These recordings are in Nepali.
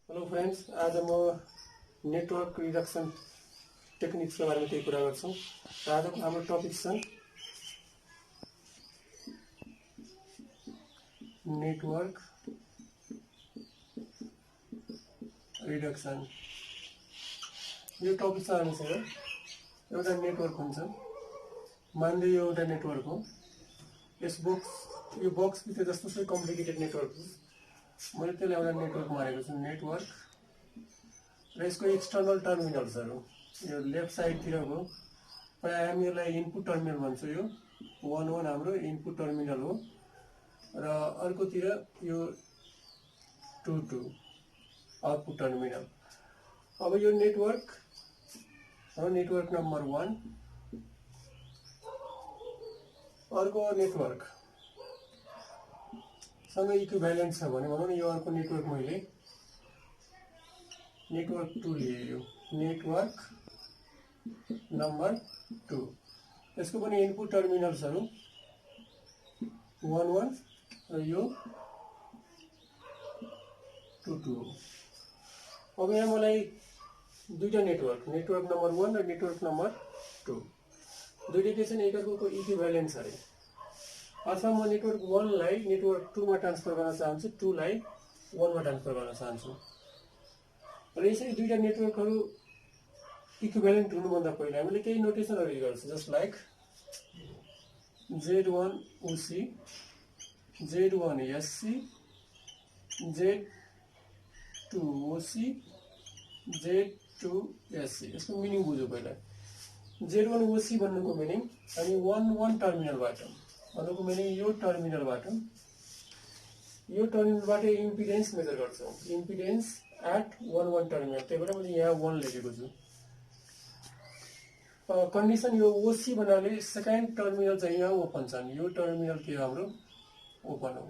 हेलो फ्रेंड्स, आज म नेटवर्क रिडक्सन टेक्निक्स के बारे में केही कुरा गर्छौं। आजको हाम्रो टपिक छ नेटवर्क रिडक्सन। यो टपिक चाहिँ हामीसँग एउटा नेटवर्क हुन्छ। मान्दै यो एउटा नेटवर्क हो। यो बक्स भित्र जस्तो कम्प्लिकेटेड नेटवर्क हो। मैले त्यसलाई एउटा नेटवर्क मानेको छु। नेटवर्क र यसको एक्सटर्नल टर्मिनल्सहरु यो लेफ्ट साइडतिरको प्राय हामी यसलाई इनपुट टर्मिनल भन्छौं। यो 1 हाम्रो इनपुट टर्मिनल हो र अर्कोतिर यो 2 आउटपुट टर्मिनल। अब यो नेटवर्क हो, नेटवर्क नम्बर 1। अर्को नेटवर्क सँग इक्विभ्यालेन्ट छ भने भनौं न, यो अर्को नेटवर्क मैले नेटवर्क 2 लिए। यो नेटवर्क नम्बर 2, यसको पनि इनपुट टर्मिनल्सहरु 1 र यो 2 हो। अब यहाँ मलाई दुईटा नेटवर्क नम्बर 1 र नेटवर्क नम्बर 2 दुईटै के छन्, एकअर्काको इक्विभ्यालेन्ट छ अरे। अथवा म नेटवर्क 1 लाई नेटवर्क 2 मा ट्रान्सफर गर्न चाहन्छु, 2 लाई 1 मा ट्रान्सफर गर्न चाहन्छु। र यसरी दुईटा नेटवर्कहरु इक्विभ्यालेन्ट हुनुभन्दा पहिला हामीले केही नोटेसनहरु युज गर्छौं, just like Z1 OC, Z1 SC, Z2 OC, Z2 SC। यसको मिनिङ बुझ्नु पहिला। Z1 OC भन्नुको मिनिङ हामी 1 टर्मिनलबाट भन्नुको मिनिङ यो टर्मिनलबाट इम्पिडेन्स मेजर गर्छौं। इम्पिडेन्स एट 1 टर्मिनल, त्यही भएर मैले यहाँ 1 लेखेको छु। कन्डिसन यो OC भन्नाले सेकेन्ड टर्मिनल चाहिँ यहाँ ओपन छन्। यो टर्मिनल के हाम्रो ओपन हो।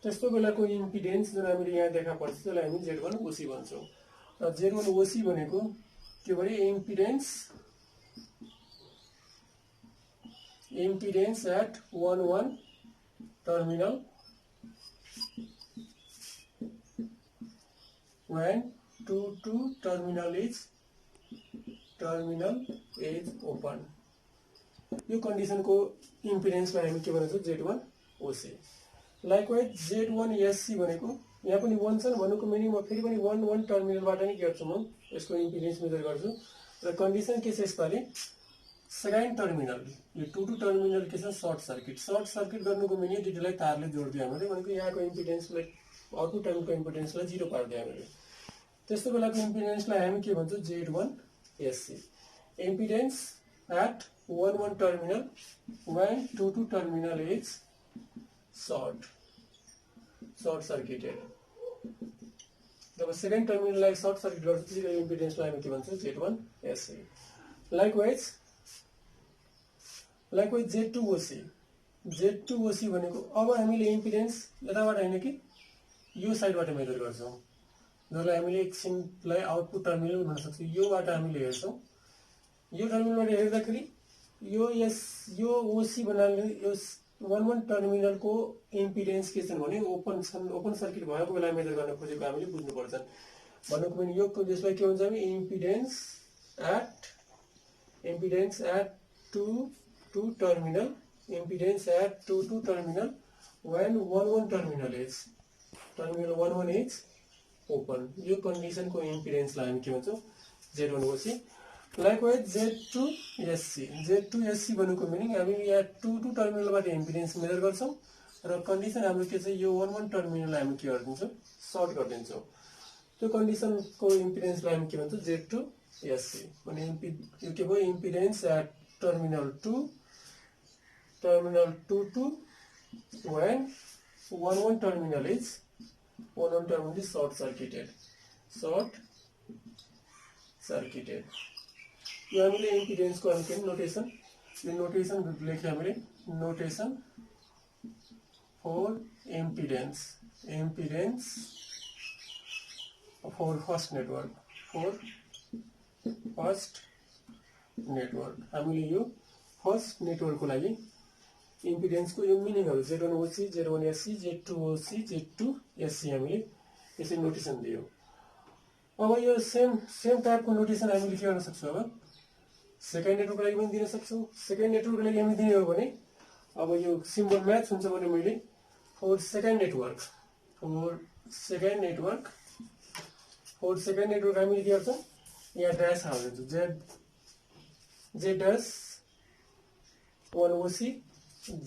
त्यस्तो बेलाको इम्पिडेन्स जुन हामीले यहाँ देखा पर्छ त्यसलाई हामी Z1 OC भन्छौं। र Z1 OC भनेको के भने impedance at 1 terminal when 2 terminal is open। यो कन्डिसन को इम्पिडेन्स लाई हामी के भन्छौं, Z1 OC। Likewise Z1 SC भनेको यहाँ पनि 1 छन् भन्नुको मिनिङ म फेरि पनि 1 टर्मिनलबाट नै के गर्छु, म यसको इम्पिडेन्स मेजर गर्छु। र कन्डिसन के छ यसपालि, सेकेन्ड टर्मिनल यो 2 टर्मिनल के छ, सर्ट सर्किट गर्नुको मिनिङ दुईटैलाई तारले जोड्दियो हामीले, भनेको यहाँको इम्पिडेन्सलाई आउटपुट टर्मिनलको इम्पिडेन्सलाई 0 पार्दियो हामीले। त्यस्तो बेलाको इम्पिडेन्सलाई हामी के भन्छौं, Z1 SC। Impedance at 1 terminal when 2 terminal is short circuited. जब सेकेन्ड टर्मिनललाई सर्ट सर्किट गर्छ त्यसको इम्पिडेन्सलाई हामी के भन्छौं, Z1 SC। Likewise Z2 OC भनेको अब हामीले इम्पिडेन्स यताबाट हैन कि यो साइडबाट मेजर गर्छौं, जसलाई हामीले एकछिनलाई आउटपुट टर्मिनल भन्न सक्छौं। योबाट हामीले हेर्छौं, यो टर्मिनलबाट हेर्दाखेरि यो OC भन्नाले यो 1 टर्मिनलको इम्पिडेन्स के छन् भने ओपन सर्किट भएको बेला मेजर गर्न खोजेको हामीले बुझ्नु पर्छ। भन्नुको पनि यो जसलाई के भन्छ हामी impedance at 2 terminal, impedance at 2 terminal when 1 terminal is open. यो कन्डिसन को इम्पिडेन्स लाई हामी के भन्छौं, Z1 OC। Likewise Z2 SC भन्नुको मिनिङ हामी यहाँ 2 टर्मिनलबाट इम्पिडेन्स मेजर गर्छौं र कन्डिसन हाम्रो के छ, यो 1 टर्मिनललाई हामी के गरिदिन्छौं, सर्ट गरिदिन्छौं। त्यो कन्डिसन को इम्पिडेन्स लाई हामी के भन्छौं, Z2 SC। भने यो के भयो, impedance at terminal 2 when 1 terminal is short circuited. यो हामीले इम्पिडेन्स को हामी नोटेसन लेखे हामीले, notation for impedance for first network हामीले यो फर्स्ट नेटवर्क को लागि इम्पिडेन्स को यो मिनिङहरु Z1 OC, Z1 SC, Z2 OC, Z2 SC हामीले यसरी नोटेसन दियो। अब यो सेम टाइपको नोटेसन हामीले के गर्न सक्छौँ अब सेकेन्ड नेटवर्कको लागि पनि दिन सक्छौँ। सेकेन्ड नेटवर्कको लागि हामी दिने हो भने अब यो सिम्बल म्याच हुन्छ भने मैले फर सेकेन्ड नेटवर्क हामीले के गर्छौँ यहाँ ड्यास हाल्छौँ जेड ड्यास 1 ओसी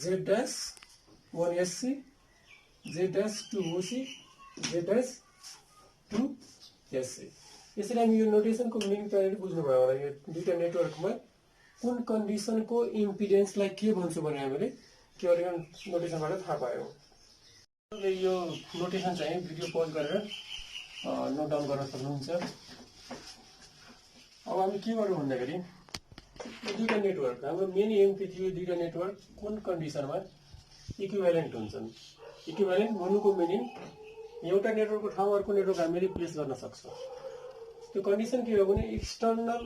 Z dash 1 SC Z dash 2 ओसी जेड ड्यास 2 एससी। यसरी हामी यो नोटेसनको मिनिङ तयारी बुझ्नुभयो होला। यो दुईटा नेटवर्कमा कुन कन्डिसनको इम्पिडेन्सलाई के भन्छौँ भने हामीले केवल नोटेसनबाट थाहा पायौँ। यो नोटेसन चाहिँ भिडियो पज गरेर नोट डाउन गर्न सक्नुहुन्छ। अब हामी के गरौँ भन्दाखेरि यो दुईटा नेटवर्क हाम्रो मेन एम के थियो, दुईटा नेटवर्क कुन कन्डिसनमा इक्विभ्यालेन्ट हुन्छन्। इक्विभ्यालेन्ट भन्नुको मिनिङ एउटा नेटवर्कको ठाउँमा अर्को नेटवर्क हामीले रिप्लेस गर्न सक्छौँ। त्यो कन्डिसन के हो भने एक्सटर्नल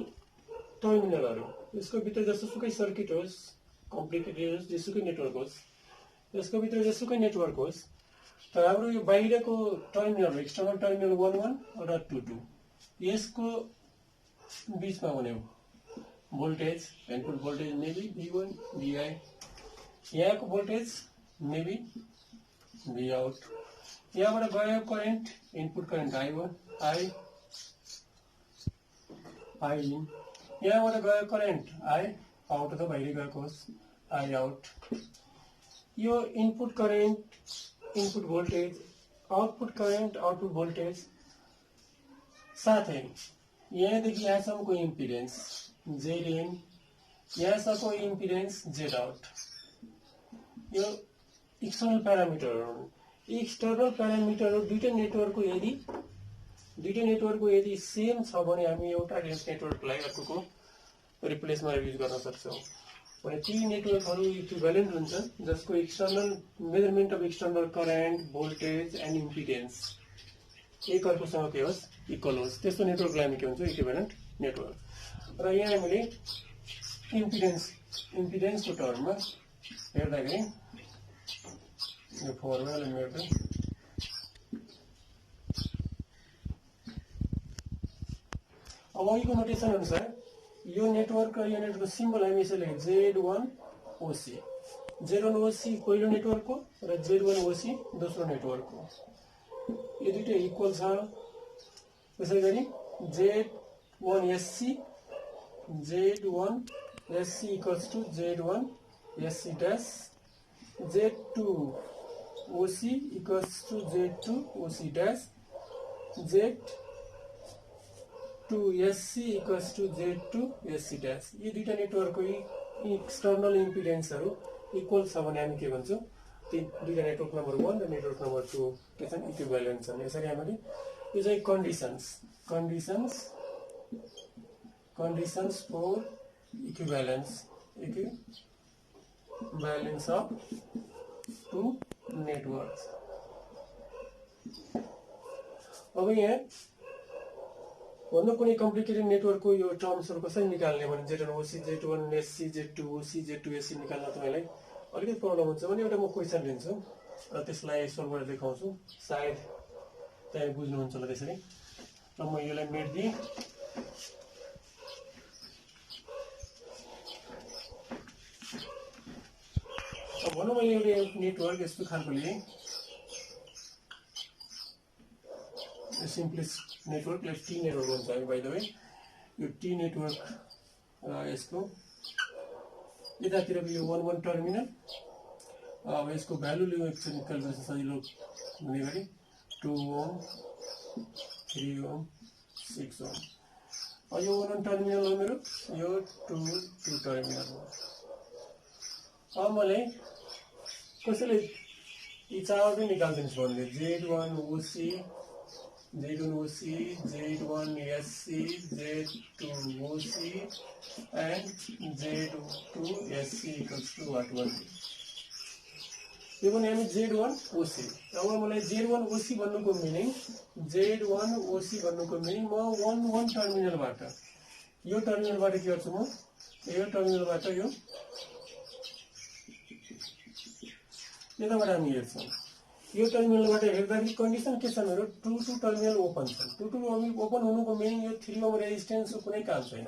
टर्मिनलहरू यसको भित्र जसोसुकै सर्किट होस्, कम्प्लिकेटेड होस्, जेसुकै नेटवर्क होस्, यसको भित्र जेसुकै नेटवर्क होस्, तर हाम्रो यो बाहिरको टर्मिनल एक्सटर्नल टर्मिनल 1 र 2 यसको बिचमा भने voltage input voltage maybe V1 VI, यहाँको भोल्टेज मेबी V आउट, यहाँबाट गयो current input current I1 I in, यहाँबाट गयो करेन्ट I आउट त बाहिर गएको होस् I आउट। यो input current input voltage output current output voltage साथै यहाँदेखि यहाँसम्मको इम्पिडेन्स जेड इन, यहाँसम्मको इम्पिडेन्स जेड आउट, यो एक्सटर्नल प्यारामिटरहरू हुन्। एक्सटर्नल प्यारामिटरहरू दुईटा नेटवर्कको यदि सेम छ भने हामी एउटा नेटवर्कलाई अर्कोको रिप्लेसमा युज गर्न सक्छौँ। भने ती नेटवर्कहरू इक्विभ्यालेन्ट हुन्छन् जसको external measurement of external current voltage and impedance एक अर्कोसँग के होस् इक्वल होस्, त्यस्तो नेटवर्कलाई हामी के भन्छौँ इक्विभ्यालेन्ट नेटवर्क। र यहाँ हामीले इम्पिडेन्सको टर्ममा हेर्दाखेरि यो फर्मुला हेर्दै अब अहिलेको नोटेसन अनुसार यो नेटवर्क र यो नेटवर्कको सिम्बल हामी यसरी लेख्छौँ Z1 OC। Z1 OC पहिलो नेटवर्कको र Z1 OC दोस्रो नेटवर्कको, यो दुईटै इक्वल छ। त्यसै गरी Z1 SC equals to Z1 SC dash, Z2 OC equals to Z2 OC dash, Z2 SC equals to Z2 SC dash. यो दुईटा नेटवर्कको एक्सटर्नल इम्पिडेन्सहरू इक्वल छ भने हामी के भन्छौँ दुईटा नेटवर्क नम्बर 1 र नेटवर्क नम्बर 2 के छन् इक्विभ्यालेन्ट छन्। यसरी हामीले यो चाहिँ conditions for equivalence of two networks. अब यहाँ भन्नु कुनै कम्प्लिकेटेड नेटवर्कको यो टर्म्सहरू कसरी निकाल्ने भने Z1 OC Z1 SC Z2 OC Z2 SC निकाल्न तपाईँलाई अलिकति प्रब्लम हुन्छ भने एउटा म क्वेसन लिन्छु र त्यसलाई सोल्भ गरेर देखाउँछु, सायद तपाईँ बुझ्नुहुन्छ होला त्यसरी। र म यसलाई मेट दिएँ। अब भनौँ मैले एउटा नेटवर्क यस्तो खालको लिएँ, सिम्पलेस्ट नेटवर्कलाई टी नेटवर्क भन्छ हामी बाइ द वे। यो टी नेटवर्क यसको यतातिरको यो 1 टर्मिनल, अब यसको भ्यालु लिउँ एकचोटि क्यालकुलेसन सजिलो हुने गरी 2 ओम 3 ओम 6 ओम। यो 1 टर्मिनल हो मेरो, यो 2 टर्मिनल हो। अब मलाई कसैले यी चारवटै निकालिदिनुहोस् भन्दै Z1 OC Z1 SC Z2 OC and Z2 SC equals to what one? यो पनि हामी Z1 OC। अब मलाई Z1 OC भन्नुको मिनिङ म 1 टर्मिनलबाट यो टर्मिनलबाट के गर्छु, म यो टर्मिनलबाट यताबाट हामी हेर्छौँ यो टर्मिनलबाट हेर्दाखेरि कन्डिसन के छ मेरो 2 टु टर्मिनल ओपन छ। 2 टु ओपन हुनुको मिनिङ यो 3 ओम रेजिस्टेन्सको कुनै काम छैन,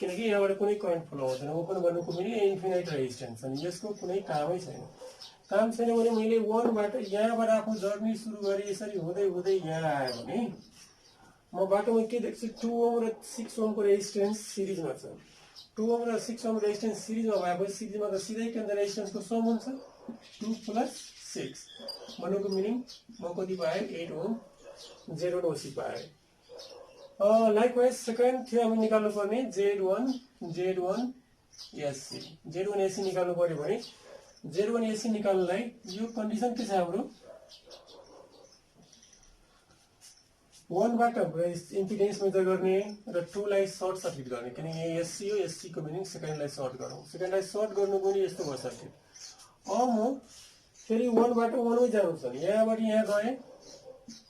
किनकि यहाँबाट कुनै करेन्ट फ्लो हुँदैन। ओपन गर्नुको मिनिङ इन्फिनाइट रेजिस्टेन्स छ, यसको कुनै कामै छैन। काम छैन भने मैले 1 बाट यहाँबाट आफ्नो जर्नी सुरु गरे, यसरी हुँदै हुँदै यहाँ आयो भने म बाटोमा के देख्छु, 2 ओम र 6 ओमको रेजिस्टेन्स सिरिजमा छ। 2 ओम र 6 ओम रेजिस्टेन्स सिरिजमा भएपछि सिरिजमा त सिधै के हुन्छ, रेजिस्टेन्सको सम हुन्छ 2 प्लस 6 भन्नुको मिनिङ म कति पाएँ, 8 ओम Z1 OC पाएँ। लाइकवाइज सेकेन्ड थियो हामी निकाल्नु पर्ने Z1 SC। Z1 SC निकाल्नु पर्यो भने Z1 SC निकाल्नलाई यो कन्डिसन के छ हाम्रो, 1 बाट इम्पिडेन्स मेजर गर्ने र 2 लाई सर्ट सर्किट गर्ने, किनकि यहाँ एससी हो, एससी को मिनिङ सेकेन्डलाई सर्ट गरौँ। सेकेन्डलाई सर्ट गर्नुको नि यस्तो भयो सर्किट। म फेरि 1 बाट 1 मै जानु छ, यहाँबाट यहाँ गएँ,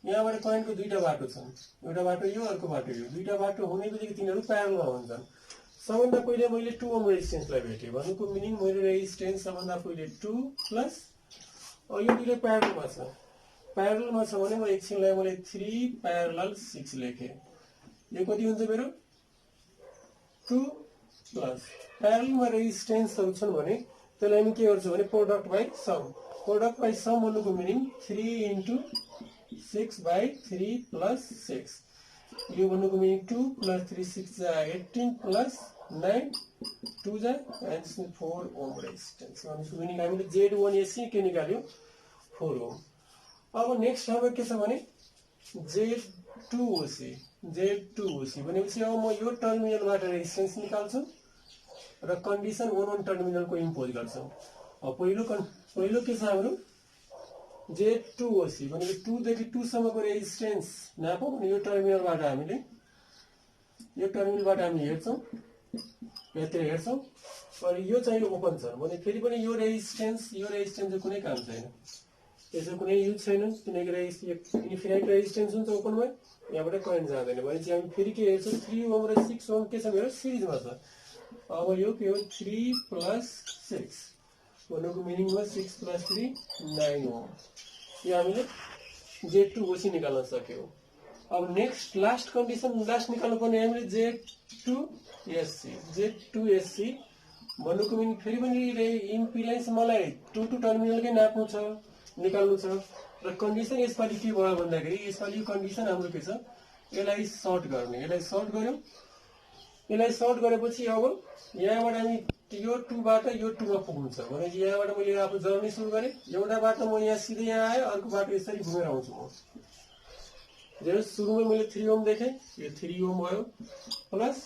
यहाँबाट करेन्टको दुईटा बाटो छन्, एउटा बाटो यो, अर्को बाटो यो। दुईटा बाटो हुने बित्तिकै तिनीहरू प्यारलमा हुन्छन्। सबभन्दा पहिले मैले 2 ओम रेजिस्टेन्सलाई भेटेँ, भन्नुको मिनिङ मेरो रेजिस्टेन्स सबभन्दा पहिले 2 प्लस यो दुईटा प्यारलमा छ। प्यारलमा छ भने म एकछिनलाई मैले 3 प्यारलल 6 लेखेँ। यो कति हुन्छ मेरो 2 प्लस प्यारलमा रेजिस्टेन्सहरू छन् भने त्यसलाई हामी के गर्छौँ भने product by some. Product by some भन्नुको मिनिङ 3 into 6 by 3 plus 6। यो भन्नुको मिनिङ 2 plus 3 6 जा 18 plus 9 2 जा and 4 ओम रेजिस्टेन्स। भन्नुको मिनिङ हामीले Z1 SC के निकाल्यो 4 ओम। अब नेक्स्ट हाम्रो के छ भने Z2 OC। Z2 OC भनेपछि अब म यो टर्मिनलबाट रेजिस्टेन्स निकाल्छु र कन्डिसन 1 टर्मिनलको इम्पोज गर्छौँ। अब पहिलो के छ हाम्रो Z2 OC भनेको 2 देखि 2 सम्मको रेजिस्टेन्स नापौँ भने यो टर्मिनलबाट हामी हेर्छौँ, यतिर हेर्छौँ, र यो चाहिँ ओपन छ भने फेरि पनि यो रेजिस्टेन्स चाहिँ कुनै काम छैन, यसको कुनै युज छैन, किनकि इन्फिनाइट रेजिस्टेन्स हुन्छ ओपनमा, यहाँबाट करेन्ट जाँदैन। भनेपछि हामी फेरि के हेर्छौँ, 3 ओम र 6 ओम के छ मेरो सिरिजमा छ। अब यो के हो 3 प्लस 6 भन्नुको मिनिङ हो 6 प्लस 3 9 ओम। यो हामीले Z2 OC निकाल्न सक्यौँ। अब नेक्स्ट लास्ट कन्डिसन लास्ट निकाल्नु पर्ने हामीले Z2 SC भन्नुको मिनिङ फेरि पनि इम्पिडेन्स मलाई 2 टु टर्मिनलकै नाप्नु छ, निकाल्नु छ, र कन्डिसन यसपालि के भयो भन्दाखेरि यसपालि यो कन्डिसन हाम्रो के छ, यसलाई सर्ट गर्ने। यसलाई सर्ट गर्यौँ, यसलाई सर्ट गरेपछि अब यहाँबाट हामी यो 2 बाट यो 2 मा पुग्नु छ भनेपछि यहाँबाट मैले आफ्नो जर्नी सुरु गरेँ। एउटा बाटो म यहाँ सिधै यहाँ आएँ, अर्को बाटो यसरी घुमेर आउँछु म। जस सुरुमै मैले 3 ओम देखेँ, यो 3 ओम भयो प्लस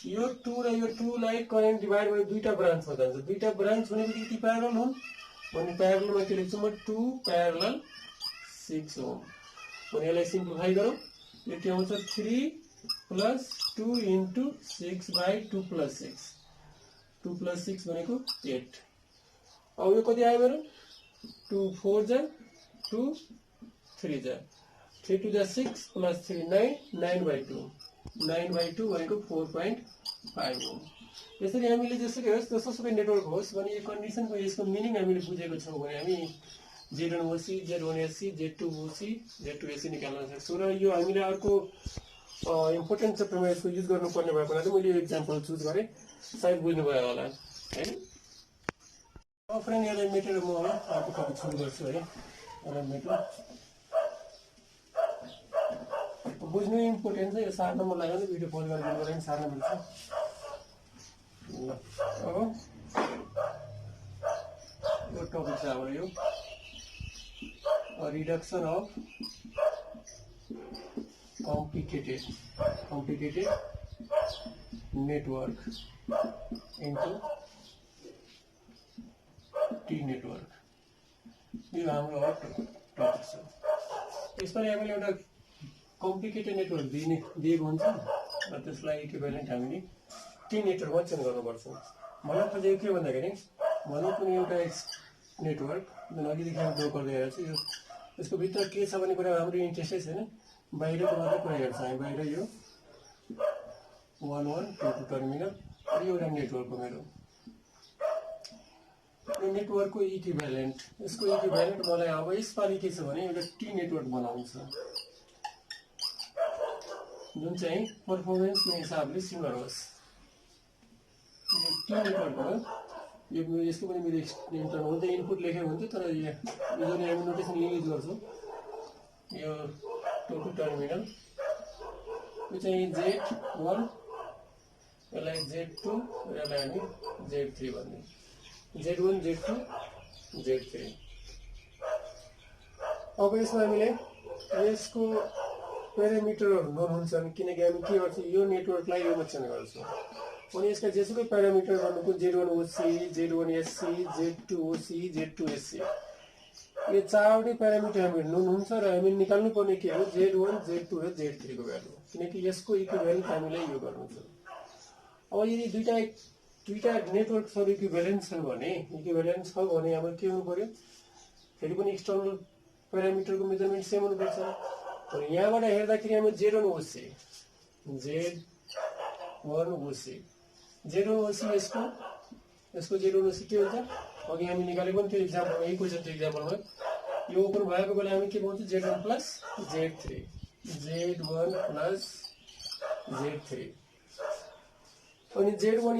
यो 2 र यो 2 लाई करेन्ट डिभाइड भएर दुईटा ब्रान्चमा जान्छ। दुईटा ब्रान्च हुने बित्तिकै प्यारलल हुन् भने प्यारललमा के लेख्छु म 2 प्यारलल 6 ओम। भने यसलाई सिम्प्लिफाई गरौँ, यो के आउँछ 3 plus 2 into 6 by 2 plus 6। 2 plus 6 भनेको 8। अब यो कति आयो मेरो 2 4 जा 2 3 जा 3 2 जा 6 plus 3 9 9 by 2 भनेको 4.5 ओम। यसरी हामीले जसरी होस् जसोसुकै नेटवर्क होस् भने यो कन्डिसनको यसको मिनिङ हामीले बुझेको छौँ भने हामी Z1 OC, Z1 SC, Z2 OC, Z2 SC निकाल्न सक्छौँ। र यो हामीले अर्को इम्पोर्टेन्ट चेप्टरमा यसको युज गर्नुपर्ने भएको हुनाले मैले यो इक्जाम्पल चुज गरेँ, सायद बुझ्नुभयो होला हैन। फ्रेन्ड यसलाई मेटेर म अर्को टपिक सुरु गर्छु है। यसलाई मेटेर बुझ्नु इम्पोर्टेन्ट छ, यो सार्न मन लाग्यो भने भिडियो पज गरेर पनि सार्न मिल्छ। ल अब यो टपिक छ हाम्रो यो reduction of complicated network into T network। यो हाम्रो टपिक छ। यसपालि हामीले एउटा कम्प्लिकेटेड नेटवर्क दिएको हुन्छ र त्यसलाई इक्विभ्यालेन्ट हामीले टी नेटवर्कमा चेन्ज गर्नुपर्छ। मलाई खोजेको के भन्दाखेरि भनौँ कुनै एउटा नेटवर्क जुन अघिदेखि हामी ड्र गर्दै आएको छु, यो यसको भित्र के छ भन्ने कुरा हाम्रो इन्ट्रेस्टै छैन, बाहिरको मात्रै कुरा हेर्छ हामी। बाहिर यो 1 1 2 2 टर्मिनल र यो एउटा नेटवर्क हो मेरो। यो नेटवर्कको इक्विभ्यालेन्ट, यसको इक्विभ्यालेन्ट मलाई अब यसपालि के छ भने एउटा टी नेटवर्क बनाउनु छ जुन चाहिँ पर्फर्मेन्सको हिसाबले सिमिलर होस्। यो टी नेटवर्क हो, यो यसको पनि मेरो इन्टर्न हो, इनपुट लेखेको हुन्थ्यो तर यो जुन हामी नोटेसन युज गर्छौँ यो टोटल टर्मिनल, यो चाहिँ Z1, यसलाई Z2 र यसलाई हामी Z3 भन्ने, Z1 Z2 Z3। अब यसमा हामीले यसको प्यारामिटरहरू नोन हुन्छन् किनकि हामी के गर्छौँ यो नेटवर्कलाई यो चेन्ज गर्छौँ अनि यसका जेसुकै प्यारामिटर भन्नुको Z1 OC, Z1 SC, Z2 OC, Z2 SC, यो चारवटै प्यारामिटर हामी नोन हुन्छ र हामी निकाल्नु पर्ने के हो Z1 Z2 र Z3 को भ्यालु, किनकि यसको इक्विभ्यालेन्ट हामीलाई यो गर्नु छ। अब यदि दुईटा नेटवर्कहरु इक्विभ्यालेन्ट छ भने अब के हुनु पर्यो, फेरि पनि एक्सटर्नल प्यारामिटरको मेजरमेन्ट सेम हुनुपर्छ। तर यहाँबाट हेर्दाखेरि हामी Z1 OC यसको Z1 OC के हुन्छ, अघि हामी निकालेको पनि त्यो एक्जाम्पल यही क्वेसन थियो एक्जाम्पलमा, यो ओपन भएको बेला हामी के पाउँछौँ Z1 प्लस Z3 अनि Z1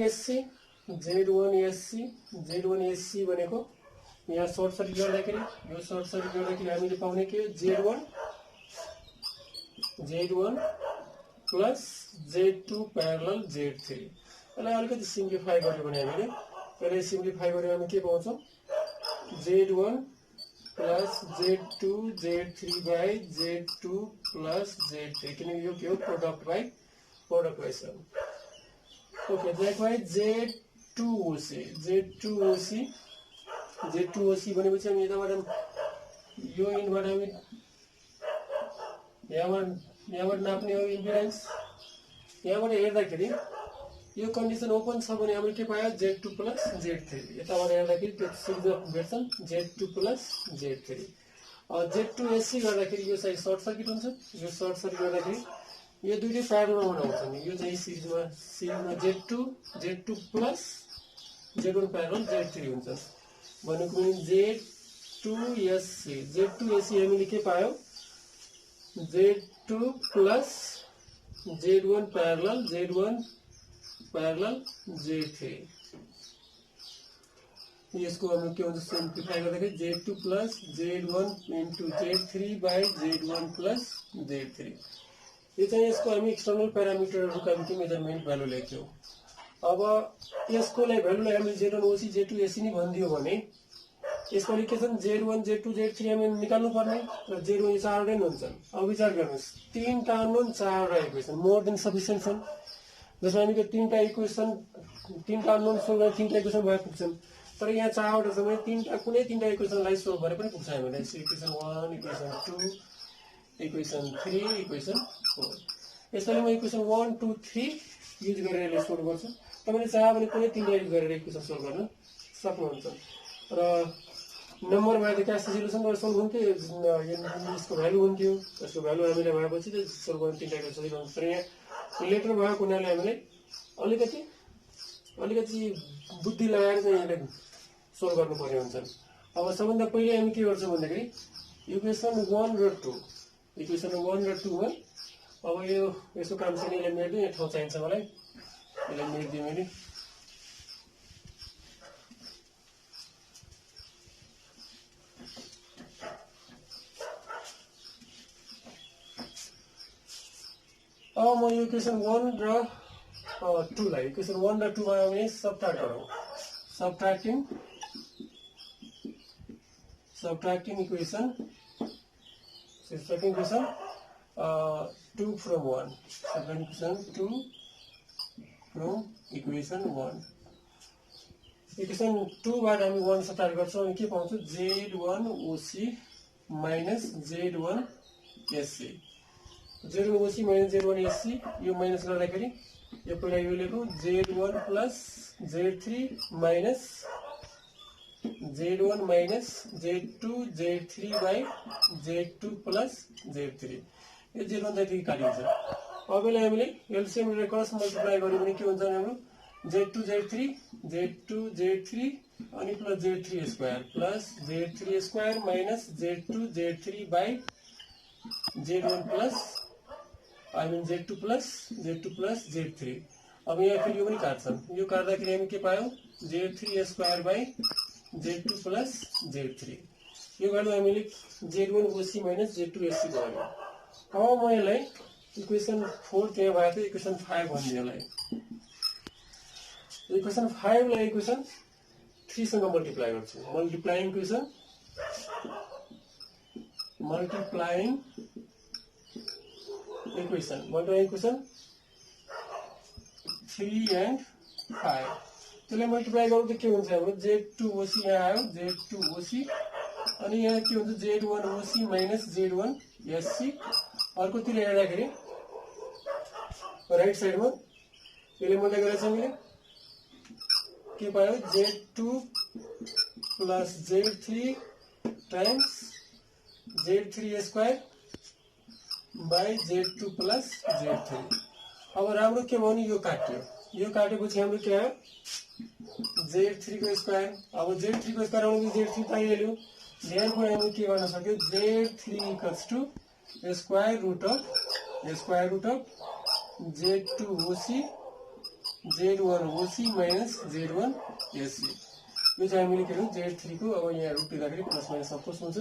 SC भनेको यहाँ सर्ट सर्किट गर्दाखेरि हामीले पाउने के हो Z1 plus Z2 parallel Z3। यसलाई अलिकति सिम्प्लिफाई गर्यो भने हामी के पाउँछौँ Z1 plus Z2 Z3 by Z2 plus Z3, किनकि यो के हो product by sum. Okay, likewise Z2 OC भनेपछि हामी यताबाट यो इनबाट हामी यहाँबाट नाप्ने हो इम्पिडेन्स। यहाँबाट हेर्दाखेरि यो कन्डिसन ओपन छ भने हामीले के पायो Z2 प्लस Z3, यताबाट हेर्दाखेरि त्यो सिरिज अफ भेट्छन् Z2 plus Z3। Z2 SC गर्दाखेरि यो चाहिँ सर्ट सर्किट हुन्छ, यो सर्ट सर्किट गर्दाखेरि यो दुईटै प्यारललमा आउँछन्, यो चाहिँ सिरिजमा Z2 plus Z1 parallel Z3 हुन्छ भनेको Z2 SC हामीले के पायौं Z2 plus Z1 parallel Z3। यसको हामी के हुन्छ सिम्प्लिफाई गर्दाखेरि Z2 plus Z1 into Z3 by Z1 plus Z3। यो चाहिँ यसको हामी एक्सटर्नल प्यारामिटरहरुको हामी मेजरमेन्ट भ्यालु लेख्यौं। अब यसकोलाई भ्यालुलाई हामी Z1 OC Z2 SC नि भनिदियो भने यसको इक्वेसन Z1 Z2 Z3 हामी निकाल्नु पर्ने र Z1 यो चारवटै हुन्छन्। अब विचार गर्नुस्, तीनटा अननोन चारवटा इक्वेसन मोर देन सफिसिएन्ट छन्, जसमा हामी तीनटा अननोन सोल्भ गरेर तीनटा इक्वेसन भए पुग्छन्। तर यहाँ चारवटा छ भने कुनै तीनटा इक्वेसनलाई सोल्भ गरे पनि पुग्छ हामीलाई। Equation 1, equation 2, equation 3, equation 4। यसरी म इक्वेसन 1 2 3 युज गरेर यसलाई सोल्भ गर्छु। तपाईले चाहे भने कुनै तीनटा युज गरेर इक्वेसन सोल्भ गर्न सक्नुहुन्छ र नम्बरमा त क्यास सोल्युसन गरेर सोल्भ हुन्थ्यो, यसको भ्यालु हुन्थ्यो, यसको भ्यालु हामीले भएपछि चाहिँ सोल्भ गर्न तीनटा इक्वेसन सजिलो हुन्छ। तर यहाँ लेटर भएको हुनाले हामीले अलिकति बुद्धि लगाएर चाहिँ यसलाई सोल्भ गर्नुपर्ने हुन्छ। अब सबभन्दा पहिले हामी के गर्छौँ भन्दाखेरि इक्वेसन 1 र 2 मा अब यसको काम चाहिँ यसलाई मेट्दिउँ, यो ठाउँ चाहिन्छ मलाई, यसलाई मेट्दिएँ मैले। अब म इक्वेसन 1 र 2 लाई इक्वेसन 1 र 2 मा हामी सबट्र्याक्ट गरौँ। Subtracting equation 2 from 1, subtraction 2 from equation 1। Equation 2 बाट हामी 1 सबट्र्याक्ट गर्छौं अनि के पाउँछौं Z1 OC minus Z1 SC। Z1 OC minus Z1 SC यो माइनस गर्दाखेरि यो पहिला यो लेखौं Z1 plus Z3 minus Z1 minus Z2 Z3 by Z2 plus Z3। यो Z1 Z3 काटिन्छ। अब यसलाई हामीले एलसीएम र क्रस मल्टिप्लाई गर्यो भने के हुन्छ हाम्रो Z2 Z3 Z2 Z3 अनि plus Z3 square plus Z3 square minus Z2 Z3 by Z1 plus I mean Z2 plus Z3। अब यहाँ फेरि यो पनि काट्छन्, यो काट्दाखेरि हामी के पायौँ Z3 square by Z2 plus Z3। यो भ्यालु हामीले Z1 OC minus Z2 SC भयो। अब म यसलाई इक्वेसन 4 त्यहाँ भएको थियो, इक्वेसन 5 भनिदिएँ यसलाई। इक्वेसन 5 लाई इक्वेसन 3 सँग मल्टिप्लाई गर्छु। Multiplying equation multiplying equation 3 and 5 त्यसलाई मल्टिप्लाई गर्दा के हुन्छ हाम्रो Z2 OC यहाँ आयो, Z2 OC अनि यहाँ के हुन्छ Z1 OC minus Z1 SC। अर्कोतिर हेर्दाखेरि राइट साइडमा यसले मल्टिप्लाई गरेछ हामीले के पायो Z2 plus Z3 times Z3 square by Z2 plus Z3। अब राम्रो के भयो नि यो काट्यो, यो काटेपछि हाम्रो के आयो Z3 को स्क्वायर। अब Z3 को स्क्वायर आउनु Z3 पाइहाल्यो, देयरफोर हामी के गर्न सक्यो Z3 equals to square root of Z2 OC Z1 OC minus Z1 SC। यो चाहिँ हामीले के गर्यौं Z3 को अब यहाँ रुट दिँदाखेरि प्लस माइनस अफकोर्स हुन्छ,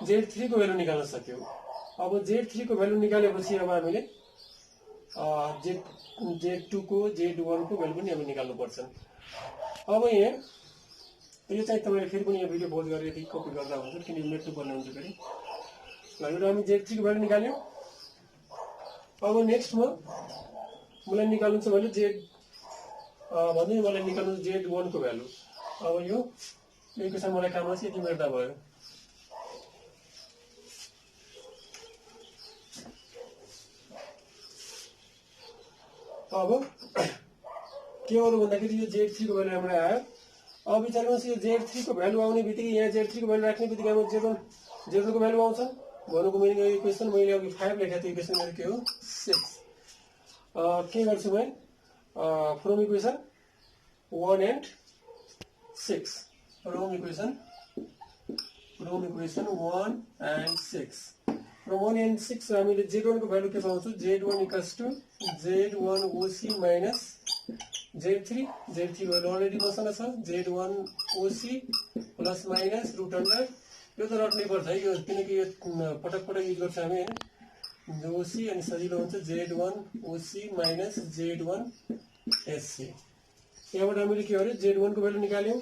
Z3 को भ्यालु निकाल्न सक्यौ। अब Z3 को भ्यालु निकालेपछि अब हामीले Z2 को Z1 को भ्यालु पनि हामी निकाल्नु पर्छ। अब यहाँ यो चाहिँ तपाईले फेरि पनि यो भिडियो पज गरेर यदि कपी गर्दा हुन्छ किन मेट्नु पर्ने हुन्छ फेरि। ल यो हामी Z3 को भ्यालु निकाल्यौं। अब नेक्स्ट मलाई निकाल्नु छ भने मलाई निकाल्नु Z1 को भ्यालु। अब यो इक्वेसन मलाई काम लाग्छ, यति मेट्दा भयो। अब के गर्नु भन्दाखेरि यो Z3 को भ्यालु हाम्रो आयो। अब विचार गर्नुहोस् यो Z3 को भ्यालु आउने बित्तिकै यहाँ Z3 को भ्यालु राख्ने बित्तिकै हाम्रो Z1 को भ्यालु आउँछ भनेको मिनिङ यो इक्वेसन मैले अघि 5 लेखेको थिएँ, इक्वेसन मेरो के हो 6। के गर्छु म from equation 1 and 6 from equation 1 and 6 from 1 and 6 हामीले Z1 को भ्यालु के पाउँछौँ Z1 equals to Z1 OC minus Z3 को भ्यालु अलरेडी मसँग छ Z1 OC plus minus root under. यो त रट्नै पर्छ है यो, किनकि यो पटक पटक युज गर्छ हामी हैन। OC अनि सजिलो हुन्छ Z1 OC minus Z1 SC। यहाँबाट हामीले के गर्यो Z1 को भ्यालु निकाल्यौं,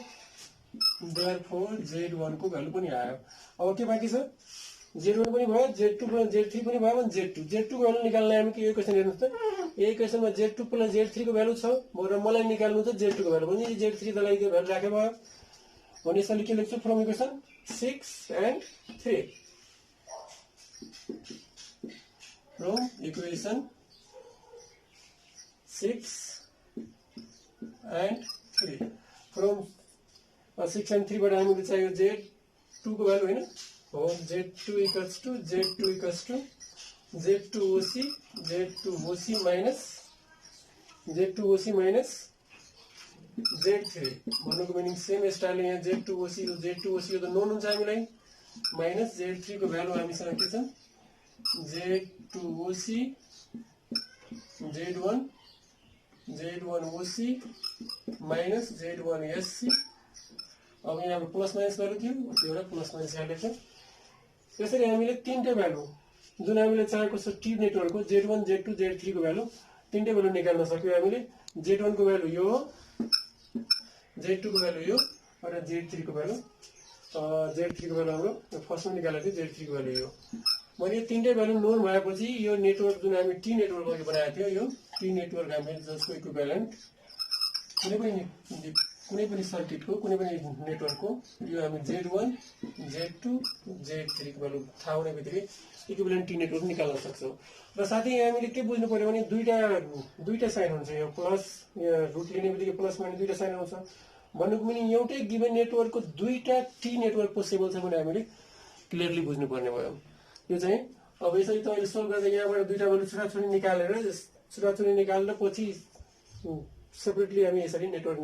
देयरफोर Z1 को भ्यालु पनि आयो। अब के बाँकी छ Z1 पनि भयो, Z3 पनि भयो भने Z2 को भ्यालु निकाल्न हामी के इक्वेसन हेर्नुस् त, यो इक्वेसनमा Z2 प्लस Z3 को भ्यालु छ र मलाई निकाल्नु छ Z2 को भ्यालु भने Z3 दलाई त्यो भ्यालु राखे भयो भने यसले के लेख्छु from equation 6 and 3 from equation 6 and 3 from 6 and 3 बाट हामीले चाहियो Z2 को भ्यालु हैन हो Z2 equals to Z2 OC minus Z3 भन्नुको मिनिङ सेम स्टाइलले यहाँ Z2 OC यो त नोन हुन्छ हामीलाई माइनस Z3 को भ्यालु हामीसँग के छ Z2 OC Z1 OC minus Z1 SC। अब यहाँ प्लस माइनस भ्यालु थियो, एउटा प्लस माइनस यहाँ लेख्छ। त्यसरी हामीले तीनटै भ्यालु जुन हामीले चाहेको छ टी नेटवर्कको Z1 Z2 Z3 को भ्यालु तीनटै भ्यालु निकाल्न सक्यौ हामीले। Z1 को भ्यालु यो हो, Z2 को भ्यालु यो र Z3 को भ्यालु हाम्रो फर्स्टमा निकालेको थियो Z3 को भ्यालु यो। मैले यो तीनटै भ्यालु नोन भएपछि यो नेटवर्क जुन हामी टी नेटवर्क अघि बनाएको थियो यो टी नेटवर्क हामीले जसको इक्विभ्यालेन्ट कुनै पनि सर्किटको कुनै पनि नेटवर्कको यो हामी Z1 Z2 Z3 को भ्यालु थाहा हुने बित्तिकै इक्विभ्यालेन्ट टी नेटवर्क निकाल्न सक्छौं। र साथै यहाँ हामीले के बुझ्नु पर्यो भने दुईटा साइन हुन्छ, यो प्लस यहाँ रुट लिने बित्तिकै प्लस माइनस दुईटा साइन आउँछ भन्नुको मिनिङ एउटै गिभन नेटवर्कको दुईटा टी नेटवर्क पोसिबल छ भने हामीले क्लियरली बुझ्नु पर्ने भयो। यो चाहिँ अब यसरी तपाईले सल्भ गर्दा यहाँबाट दुईटा भ्यालु छुटाछुटी निकालेर पछि सेपरेटली हामी यसरी नेटवर्क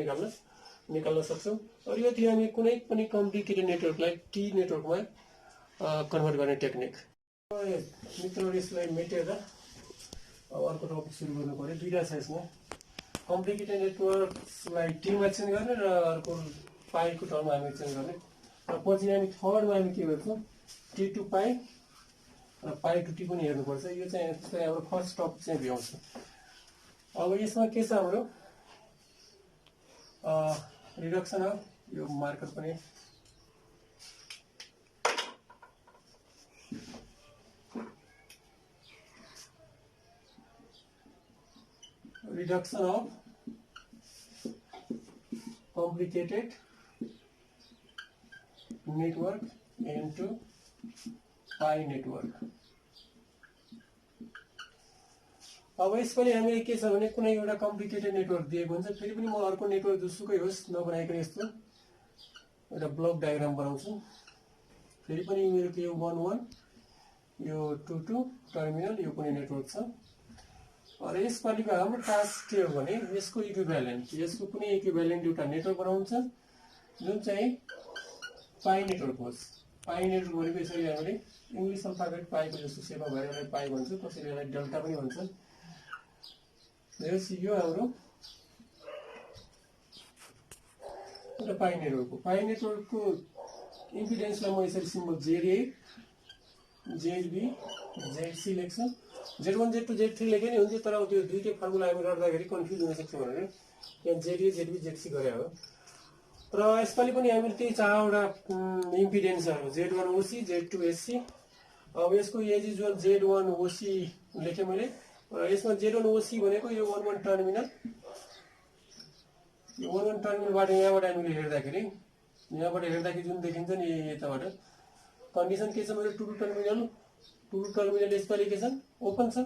निकाल्न सक्छौं। और यो थियो हामी कुनै पनि कम्प्लिकेटेड नेटवर्कलाई टी नेटवर्कमा कन्भर्ट गर्ने टेक्निक। मित्रहरू यसलाई मेटेर अर्को टपिक सुरु गर्नु पर्यो। दुईटा छ यसमा, कम्प्लिकेटेड नेटवर्कलाई टीमा चेन्ज गर्ने र अर्को पाईको टर्ममा हामी चेन्ज गर्ने। र पछि हामी थर्डमा हामी के गर्छौँ, टी टु पाई र पाई टु टी पनि हेर्नुपर्छ। यो चाहिँ हाम्रो फर्स्ट टपिक चाहिँ भ्याउँछ। अब यसमा के छ हाम्रो रिडक्सन अफ, यो मार्कर पनि reduction of complicated network into pi network। अब यसपालि हामीले के छ भने कुनै एउटा कम्प्लिकेटेड नेटवर्क दिएको हुन्छ, फेरि पनि म अर्को नेटवर्क जुसुकै होस् नबनाइकन यस्तो एउटा ब्लक डायग्राम बनाउँछु। फेरि पनि मेरो के 1 1 यो 2 2 टर्मिनल यो कुनै नेटवर्क छ। और यसपालिको हाम्रो टास्क के हो भने यसको इक्विभ्यालेन्ट, यसको कुनै इक्विभ्यालेन्ट एउटा नेटवर्क बनाउँछ जुन चाहिँ पाई नेटवर्क होस्। पाई नेटवर्क भनेको यसरी हामीले इङ्ग्लिस अल्फाबेट पाईको जस्तो सेपमा भएर यसलाई पाई भन्छ, कसैले यसलाई डेल्टा पनि भन्छ। यो हाम्रो एउटा पाई नेटवर्कको इम्पिडेन्सलाई म यसरी सिम्बल जेडए जेडबी जेडसी लेख्छु। Z1 Z2 Z3 लेखे नि हुन्थ्यो, तर त्यो दुईटै फर्मुला हामी गर्दाखेरि कन्फ्युज हुन सक्छ भनेर यहाँ जेडए जेडबी जेडसी गरे हो। र यसपालि पनि हामीले त्यही चारवटा इम्पिडेन्सहरू Z1 ओसी Z2 एससी। अब यसको एज इज Z1 ओसी लेखेँ मैले। र यसमा Z1 ओसी भनेको यो 1 1 टर्मिनल, यो 1 1 टर्मिनलबाट यहाँबाट हामीले हेर्दाखेरि जुन देखिन्छ नि यताबाट कन्डिसन के छ, मेरो 2 2 टर्मिनल यसपालि के छ ओपन छ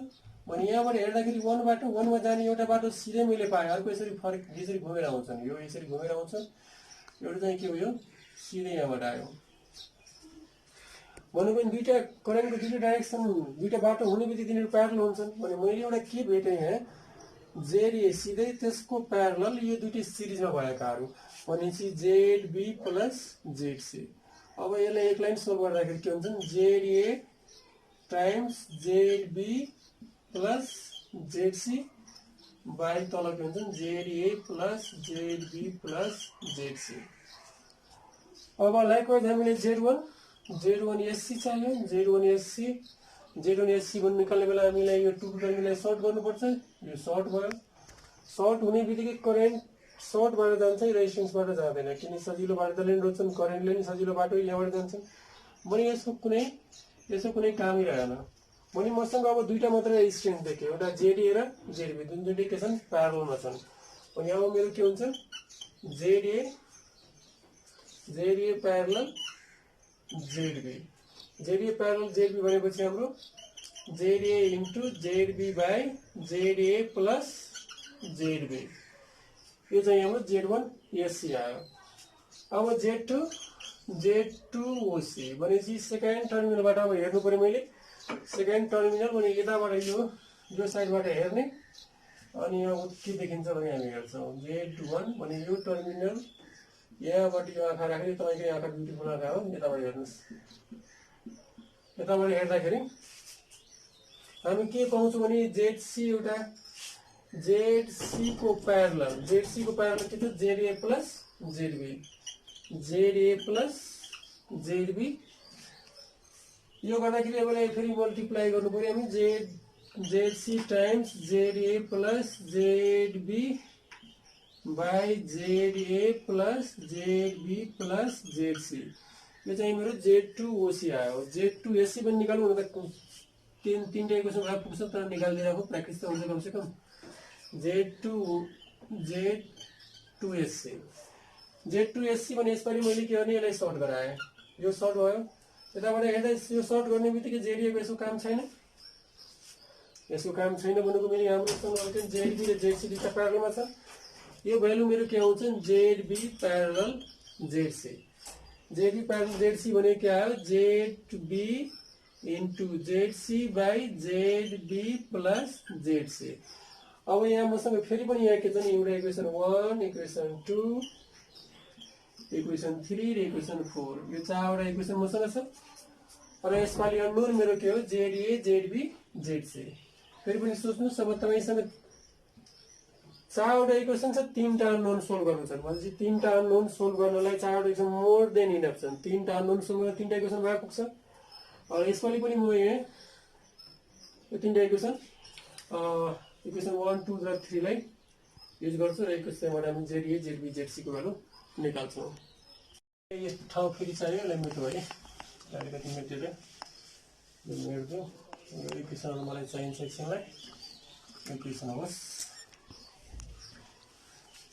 भने यहाँबाट हेर्दाखेरि 1 बाट 1 मा जाने एउटा बाटो सिधै मैले पाएँ, अर्को यसरी फरक यसरी घुमेर आउँछ नि, यो यसरी घुमेर आउँछ, एउटा चाहिँ के हो यो सिधै यहाँबाट आयो। भनेको दुईटा करेन्टको दुईटा डाइरेक्सन दुईटा बाटो हुने बित्तिकै तिनीहरू प्यारल हुन्छन् भने मैले एउटा के भेटेँ यहाँ जेडए सिधै त्यसको प्यारल यो दुईटै सिरिजमा भएकाहरू भनेपछि जेडबी प्लस जेडसी। अब यसलाई एक लाइन सोल्भ गर्दाखेरि के हुन्छ ZA times ZB plus ZC by तल के हुन्छ ZA plus ZB plus ZC. अब लाइकवाइज हामीले जेड1 एससी चाहियो। जेड1 एससी भन्नु निकाल्ने बेला हामीलाई यो 2 टर्मिनललाई सर्ट गर्नुपर्छ। यो सर्ट भयो, सर्ट हुने बित्तिकै करेन्ट सर्ट भएर जान्छ, रेजिस्टेन्सबाट जाँदैन, किन सजिलो बाटोले नि रोज्छन्, करेन्टले नि सजिलो बाटो यहाँबाट जान्छ भने यसको कुनै कामै रहेन। भने मसँग अब दुईटा मात्र रेजिस्टेन्स देखेँ, एउटा जेडए र जेडबी जुन दुईटै के छन् प्यारलमा छन्। अनि अब मेरो के हुन्छ जेडए प्यारल जेडबी भनेपछि हाम्रो ZA into ZB by ZA plus ZB, यो चाहिँ हाम्रो Z1 एससी आयो। अब Z2 ओसी भनेपछि सेकेन्ड टर्मिनलबाट अब हेर्नु पर्यो मैले। सेकेन्ड टर्मिनल भने यताबाट यो साइडबाट हेर्ने, अनि अब के देखिन्छ भने हामी हेर्छौँ Z1 भने यो टर्मिनल यहाँबाट यो आँखा राख्ने, तपाईँको आँखा ब्युटिफुल आँखा हो, यताबाट हेर्नुहोस्। यताबाट हेर्दाखेरि हामी के पाउँछौँ भने जेडसी को प्यारलल के छ जेडए प्लस जेडबी। यो गर्दाखेरि अब फेरि मल्टिप्लाई गर्नु पर्यो हामी ZC times ZA plus ZB by ZA plus ZB plus ZC. यो चाहिँ मेरो Z2 ओसी आयो। Z2 एससी पनि निकाल्नु भने त तीनटा इक्वेसन भए पुग्छ, तर निकालिदिएको प्र्याक्टिस त हुन्छ कम से कम। Z2 एससी भने यसपालि मैले के गर्ने यसलाई सर्ट गराएँ, यो सर्ट भयो। यताबाट हेर्दा यो सर्ट गर्ने बित्तिकै जेडीएको यसको काम छैन भनेको मैले हाम्रोसँग जेडबी र जेडसी दुईटा प्यारलमा छ। यो भ्यालु मेरो के आउँछ ZB parallel ZC. ZB parallel ZC भने के आयो ZB into ZC by ZB plus ZC. अब यहाँ मसँग फेरि पनि यहाँ के छ नि एउटा इक्वेसन 1 इक्वेसन 2 इक्वेसन 3 र इक्वेसन 4 यो चारवटा इक्वेसन मसँग छ र यसपालि अननोन मेरो के हो ZA ZB ZC फेरि पनि सोच्नुस् अब तपाईसँग चारवटा इक्वेसन छ तीनटा अननोन सोल्भ गर्नु छ भनेपछि तीनटा अननोन सोल्भ गर्नलाई चारवटा इक्वेसन मोर देन इनफ छन् तीनटा अननोन सोल्भ गर्न तीनटा इक्वेसन भए पुग्छ र यसपालि पनि म यहाँ यो तीनटा इक्वेसन इक्वेसन 1 2 र 3 लाई युज गर्छु र इक्वेसनबाट हामी ZA ZB ZC को भ्यालु निकाल्छौँ यो ठाउँ फेरि चाहियो यसलाई मेट्यो है अलिकति मेटेर मेट्छु यो इक्वेसनहरू मलाई चाहिन्छ एकछिनलाई इक्वेसन होस्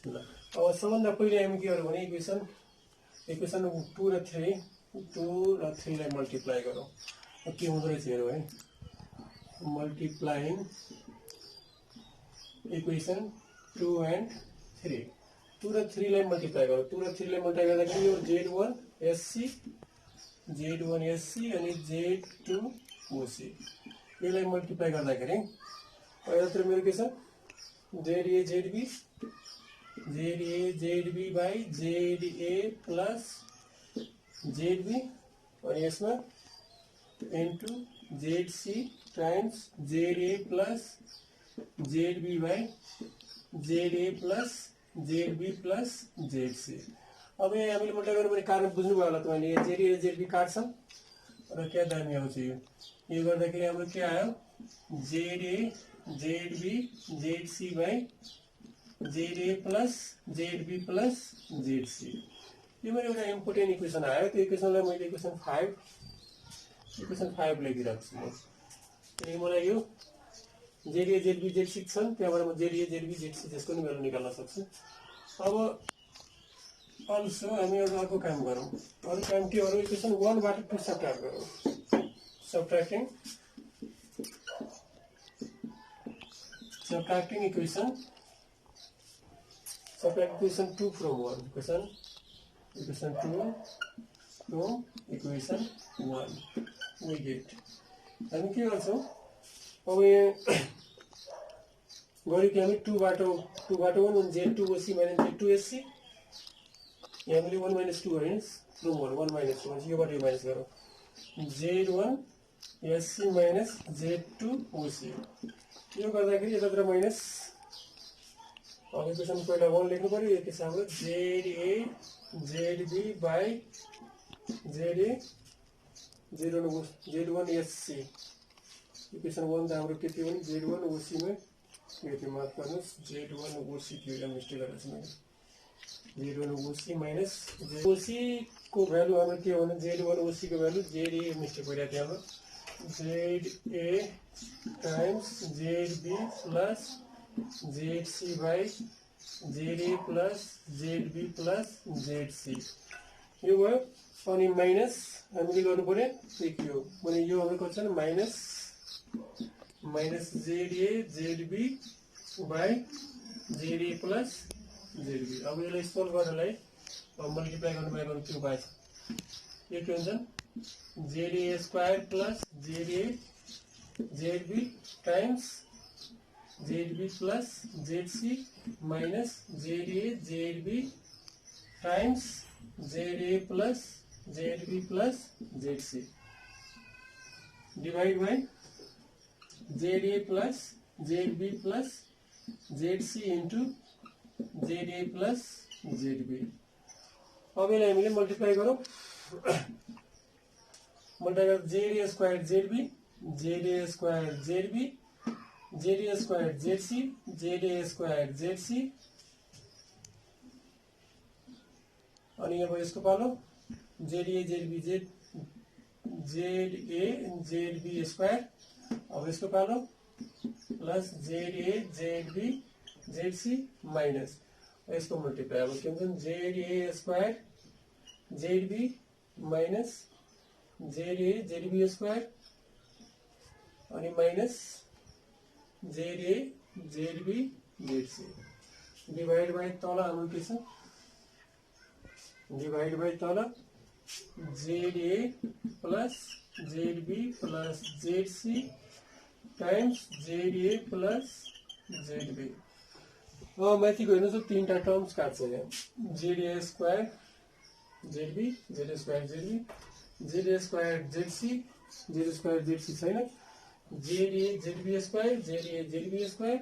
ल अब सबभन्दा पहिले हामी के गरौँ भने इक्वेसन 2 र 3 लाई मल्टिप्लाई गरौँ के हुँदो रहेछ हेरौँ है मल्टिप्लाइङ इक्वेसन 2 and 3 2 र 3 लाई मल्टिप्लाई गरौँ 2 र 3 लाई मल्टिप्लाई गर्दाखेरि यो Z1 SC अनि Z2 OC यसलाई मल्टिप्लाई गर्दाखेरि यत्र मेरो के छ ZA ZB by ZA plus ZB अनि यसमा into ZC times ZA plus ZB by ZA plus ZB plus ZC अब यहाँ हामीले मल्टिप्लाई गर्नु भने कारण बुझ्नुभयो होला तपाईले ZA र ZB काट्छ र क्या दामी आउँछ यो गर्दाखेरि हाम्रो के आयो ZA ZB ZC by ZA plus ZB plus ZC यो मेरो एउटा इम्पोर्टेन्ट इक्वेसन आयो त्यो इक्वेसनलाई मैले इक्वेसन 5 लेखिरहेको छु अनि मलाई यो ZA ZB ZC छन् त्यहाँबाट म ZA ZB ZC त्यसको नि भ्यालु निकाल्न सक्छु अब अल्सो हामी एउटा अर्को काम गरौँ अरु काम के गरौँ इक्वेसन 1 बाट 2 सब्ट्र्याक्ट गरौँ subtracting equation 2 from 1 equation 2 from equation 1 we get हामी के गर्छौं अब यहाँ गरे कि हामी 2 बाट 1 Z2 OC minus Z2 SC यहाँ हामीले 1 minus 2 गरे from 1 minus 2 यो बाट यो माइनस गरौँ Z1 SC minus Z2 OC यो गर्दाखेरि यतातिर माइनस अब इक्वेसन पहिला 1 लेख्नु पर्यो यो के छ हाम्रो ZA ZB by ZA Z1 SC equation 1 त हाम्रो के थियो भने Z1 OC मा यो थियो माफ गर्नुस् Z1 OC थियो एउटा मिस्टेक गरेको छु मैले Z1 OC minus OC को भ्यालु हाम्रो के हो भने Z1 OC को भ्यालु ZA मिस्टेक भइरहेको थियो हाम्रो ZA times ZB plus ZC by ZA plus ZB plus ZC यो भयो अनि माइनस हामीले गर्नु पर्यो के हो भने यो हाम्रो कति छ minus ZA ZB by ZA plus ZB अब यसलाई सोल्भ गर्नलाई मल्टिप्लाई गर्नु भएको के उपाय छ यो के हुन्छ ZA square plus ZA ZB times ZB plus ZC minus ZA ZB times ZA plus ZB plus ZC divide by ZA plus ZB plus ZC into ZA plus ZB अब यसलाई हामीले मल्टिप्लाई गरौँ multiply ZA square ZB ZA square ZB ZA square ZC ZA square ZC अनि अब यसको पालो ZA ZB square अब यसको पालो plus ZA ZB ZC minus यसको मल्टिप्लाई अब के हुन्छ ZA square ZB minus ZA ZB square अनि minus ZA ZB ZC divide by तल हाम्रो के छ डिवाइड बाइ तल ZA plus ZB plus ZC times ZA plus ZB अब माथि गइनु छ तीनटा टर्म्स काट्छ यहाँ ZA square ZB Z square ZB Z square ZC Z square ZC छैन ZA ZB square ZA ZB square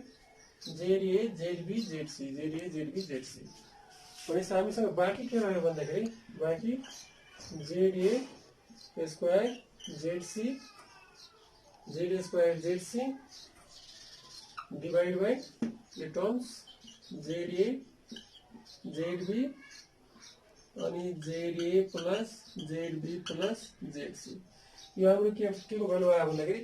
ZA ZB ZC ZA ZB ZC भनेपछि हामीसँग बाँकी के रह्यो भन्दाखेरि बाँकी ZA square ZC Z square ZC divide by यो टर्म्स जेडए जेडबी अनि ZA plus ZB plus ZC यो हाम्रो के को भ्यालु आयो भन्दाखेरि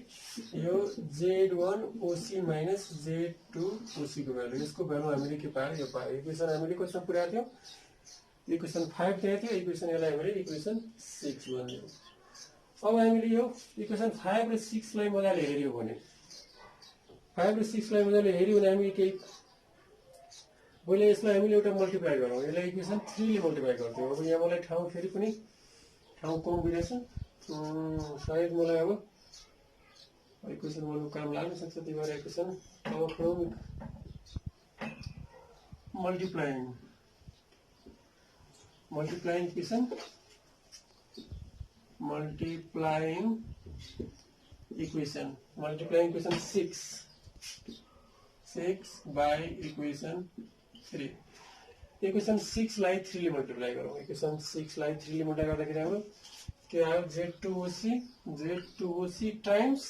यो Z1 ओसी माइनस Z2 ओसी को भ्यालु यसको भ्यालु हामीले के पायो यो पायो इक्वेसन हामीले कतिमा पुर्याएको थियौं इक्वेसन 5 दिएको थियो इक्वेसन यसलाई हामीले इक्वेसन 6 भनिदियौ अब हामीले यो इक्वेसन 5 र 6 लाई मजाले हेर्यौ भने 5 र 6 लाई मजाले हेर्यौ भने हामी के पहिले यसलाई हामीले एउटा मल्टिप्लाई गरौँ यसलाई इक्वेसन 3 ले मल्टिप्लाई गर्थ्यौ अब यहाँ मलाई ठाउँ फेरि पनि ठाउँ कम भइरहेछ सायद मलाई अब इक्वेसन गर्नु काम लाग्न सक्छ त्यही भएर इक्वेसन अब from multiplying equation multiplying equation 6 by equation 3 equation 6 लाई 3 ले मल्टिप्लाई गरौँ इक्वेसन 6 लाई 3 ले मल्टिप्लाई गर्दाखेरि हाम्रो के आयो Z2OC times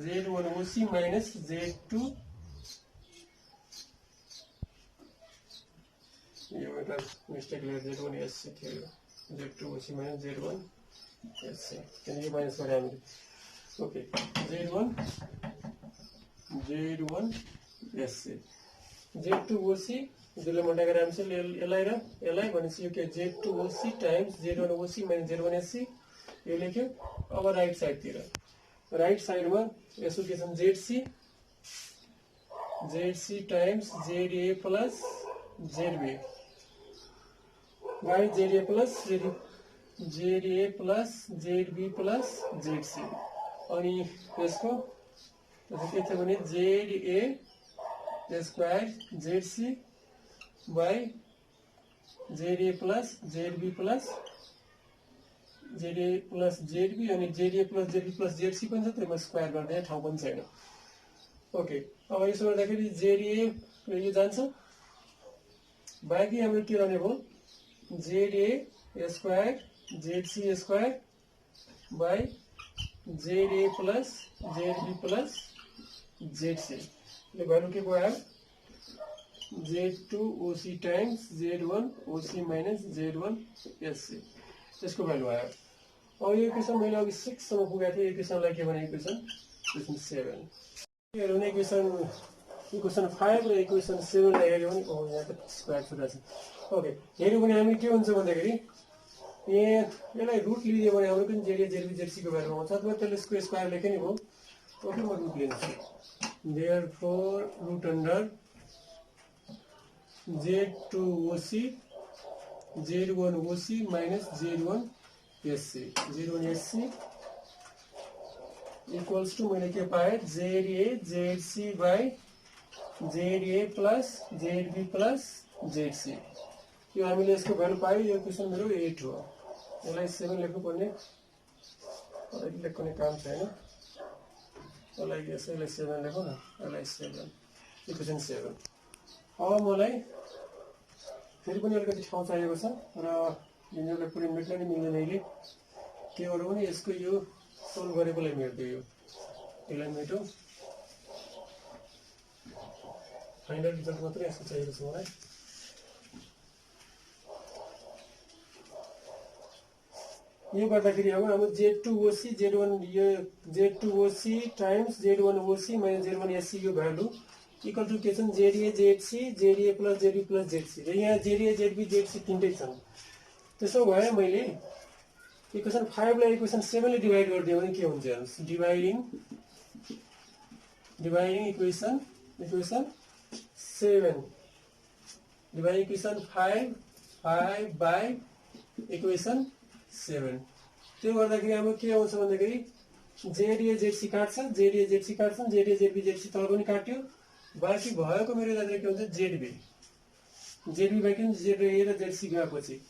Z1OC minus Z2 यो एउटा मिस्टेक ले Z1SC थियो Z2OC माइनस Z1SC किनकि माइनस गरे हामीले ओके Z1SC Z2OC जसले मल्टिप्लाई गरे हामी यसलाई र यसलाई भनेपछि यो के Z2OC times Z1OC minus Z1SC यो लेख्यो अब राइट साइडतिर राइट साइडमा यसो के छ ZC times ZA plus ZB by ZA plus ZB plus ZC अनि यसको के छ भने ZA square ZC by ZA plus ZB अनि ZA plus ZB plus ZC पनि छ त्यसमा स्क्वायर गर्ने ठाउँ पनि छैन ओके अब यसो गर्दाखेरि ZA यो जान्छ बाँकी हाम्रो के रहने भयो ZA square ZC square by ZA plus ZB plus ZC यो भ्यालु के भयो Z2OC times Z1OC minus Z1SC त्यसको भ्यालु आयो अब यो इक्वेसन मैले अघि 6 सम्म पुगेको थिएँ इक्वेसनलाई के भने इक्वेसन 7 हेरौँ न इक्वेसन 5 र इक्वेसन 7 लाई हेर्यौ भने यहाँ त स्क्वायर छुटा छ ओके हेर्यौ भने हामी के हुन्छ भन्दाखेरि यसलाई रुट लिदियो भने हाम्रो पनि जेडे जेडबी जेडसी को भ्यालु आउँछ अथवा त्यसले स्क्वायर लेखे नि भयो ओके म रुट लिन्छु therefore root under Z2OC Z1OC minus Z1SC equals to मैले के पाएँ ZA ZC by ZA plus ZB plus ZC यो हामीले यसको भ्यालु पायौँ यो क्वेसन मेरो 8 हो यसलाई 7 लेख्नु पर्ने लेख्ने काम छैन यसलाई 7 लेखौँ न यसलाई 7 इक्वेसन 7 अब मलाई फेरि पनि अलिकति ठाउँ चाहिएको छ र यिनीहरूलाई पुरै मेट्न नि मिल्दैन अहिले के गरौँ भने यसको यो सोल्भ गरेकोलाई मेट्दियो यसलाई मेटौँ फाइनल रिजल्ट मात्रै यसको चाहिएको छ मलाई यो गर्दाखेरि अब हाम्रो Z2OC Z1 यो Z2OC times Z1OC minus Z1SC यो भ्यालु इक्वल टू के छन् ZA ZC ZA plus ZB plus ZC र यहाँ ZA ZB ZC तीनटै छन् त्यसो भए मैले इक्वेसन 5 लाई इक्वेसन 7 ले डिवाइड गरिदियो भने के हुन्छ हेर्नुस् dividing equation 7 dividing equation 5 by equation 7 त्यो गर्दाखेरि हाम्रो के आउँछ भन्दाखेरि ZA ZC काट्छन् ZA ZB ZC तल पनि काट्यो बाँकी भएको मेरो यतातिर के हुन्छ ZB जेड बी बाई किन जेड ए र जेड सी गएपछि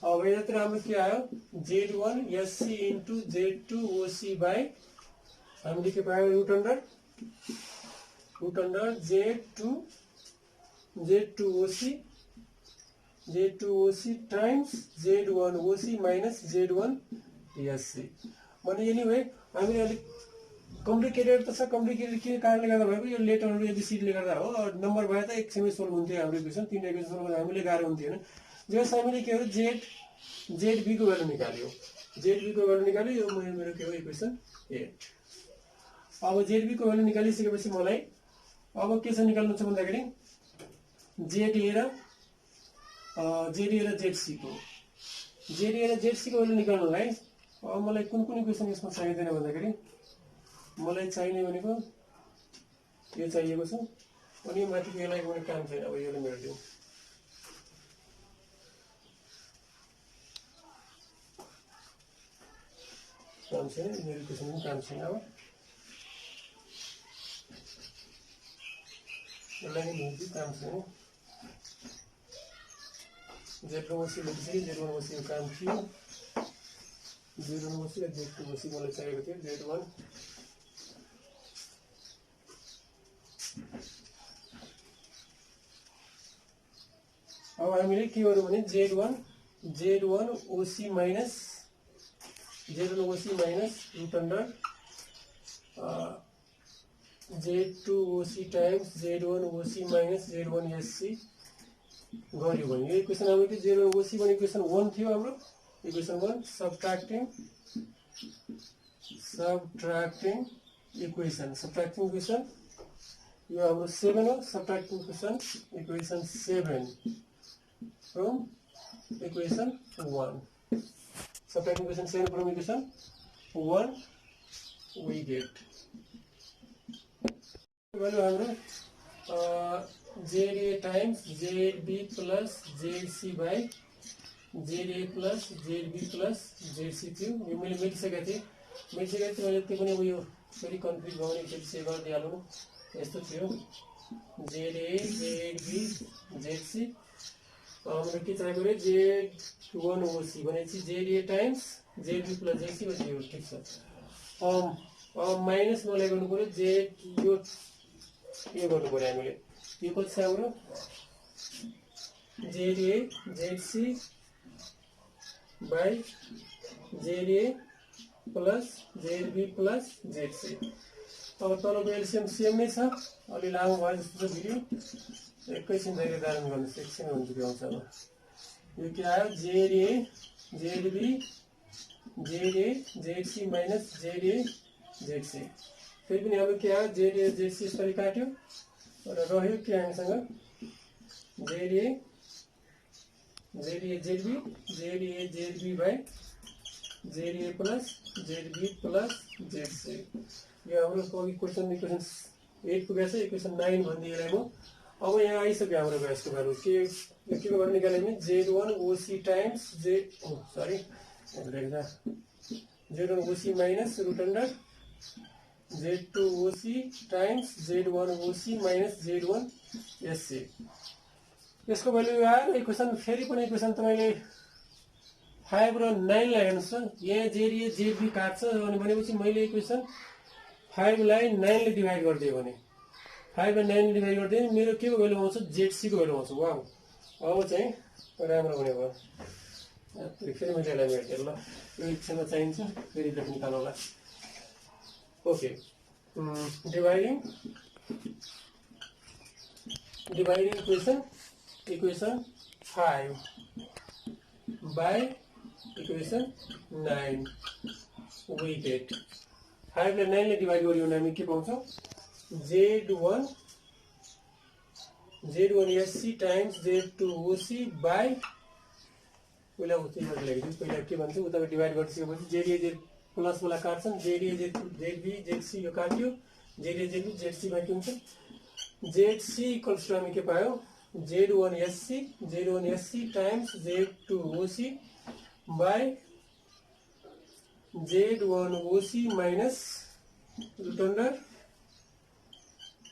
अब यतातिर हाम्रो के आयो Z1 SC into Z2 OC by हामीले के पायो root under Z2 OC times Z1 OC minus Z1 SC भने एनीवे हामीले अलिक कम्प्लिकेटेड त छ कम्प्लिकेटेड के कारणले गर्दा भएको यो लेटरहरु एबीसीडीले गर्दा हो नम्बर भए त एकछिनमै सोल्भ हुन्थ्यो हाम्रो इक्वेसन तीनटा इक्वेसन सोल्भ गर्न हामीले गाह्रो हुन्थ्यो हैन जस हामीले के हो जेड को भ्यालु निकाल्यो को भ्यालु निकाल्यो यो मेरो के हो इक्वेसन 8 अब जेड को भ्यालु निकालिसकेपछि मलाई अब के छ निकाल्नु छ भन्दाखेरि जेड ए र जेडसी को भ्यालु निकाल्नलाई अब मलाई कुन इक्वेसन यसमा चाहिँदैन भन्दाखेरि मलाई चाहिने भनेको यो चाहिएको छ अनि माथिको यसलाई कुनै काम छैन अब यसले मेरो दिउँ काम छैन मेरो इक्वेसन पनि काम छैन अब यसलाई नै लिन्छु काम छैन Z1 OC लेखिसकेँ Z1 OC को काम थियो Z1 OC र Z2 OC मलाई चाहिएको थियो Z1 अब हामीले के गर्यौं भने Z1 OC minus root under Z2 OC times Z1 OC minus Z1 SC गर्यो भने यो इक्वेसन हाम्रो के Z1 OC भने इक्वेसन 1 थियो हाम्रो इक्वेसन 1 सब्ट्र्याक्टिङ इक्वेसन यो हाम्रो 7 हो subtracting equation 7 from equation 1 subtracting equation 7 from equation 1 we get value हाम्रो ZA times ZB plus ZC by ZA plus ZB plus ZC थियो यो मैले मेटिसकेको थिएँ मैले त्यो पनि यो फेरि कन्फ्युज भयो भने फेरि सेभ गरिदिहालौँ यस्तो थियो ZA ZB ZC हाम्रो के चाहिएको रे Z1 OC भनेपछि ZA times ZB plus ZC भने यो ठीक छ माइनस मलाई गर्नु पर्यो Z यो गर्नु पर्यो हामीले यो कति छ हाम्रो ZA ZC by ZA plus ZB plus ZC अब तलको एलसीएम सेम नै छ अलि लामो भयो जस्तो छ भिडियो एकैछिन धैर्य धारण गर्नुहोस् एकछिन हुन्छ के आउँछ अब यो के आयो ZA ZB ZA ZC minus ZA ZC फेरि पनि अब के आयो ZA ZC यसरी काट्यो र रह्यो के हामीसँग ZA ZB ZA ZB by ZA plus ZB plus ZC यो हाम्रो इक्वेसन 8 पुगेको छ इक्वेसन 9 भन्दिएलाई म अब यहाँ आइसक्यो हाम्रो यसको भ्यालु के गर्नु निकाल्यो भने Z1 OC times Z1 OC minus root under Z2 OC times Z1 OC minus Z1 SC यसको भ्यालु आयो इक्वेसन फेरि पनि इक्वेसन तपाईले 5 र 9 लाई हेर्नुस् यहाँ ZA ZB काट्छ अनि भनेपछि मैले इक्वेसन 5 लाई 9 ले डिवाइड गरिदियो भने 5 लाई 9 ले डिवाइड गरिदिए मेरो के को भ्यालु आउँछ ZC को भ्यालु आउँछ वाउ अब चाहिँ राम्रो हुने भयो फेरि मैले यसलाई मेट्थे ल यो इक्वेसनमा चाहिन्छ फेरि लेख्न निकाल्नु होला okay dividing equation 5 by equation 9 we get 5 ले 9 ले डिवाइड गरियो भने हामी के पाउँछौं Z1 SC times Z2 OC by पहिला उतै गरेर लेख्दिनु पहिला के भन्छ उताको डिवाइड गरिसकेपछि ZA Z प्लस वाला काट्छन् ZA ZB ZC यो काट्यो ZA ZB ZC बाकी हुन्छ ZC इक्वल्स टु हामी के पायो Z1 SC times Z2 OC by Z1 OC minus root under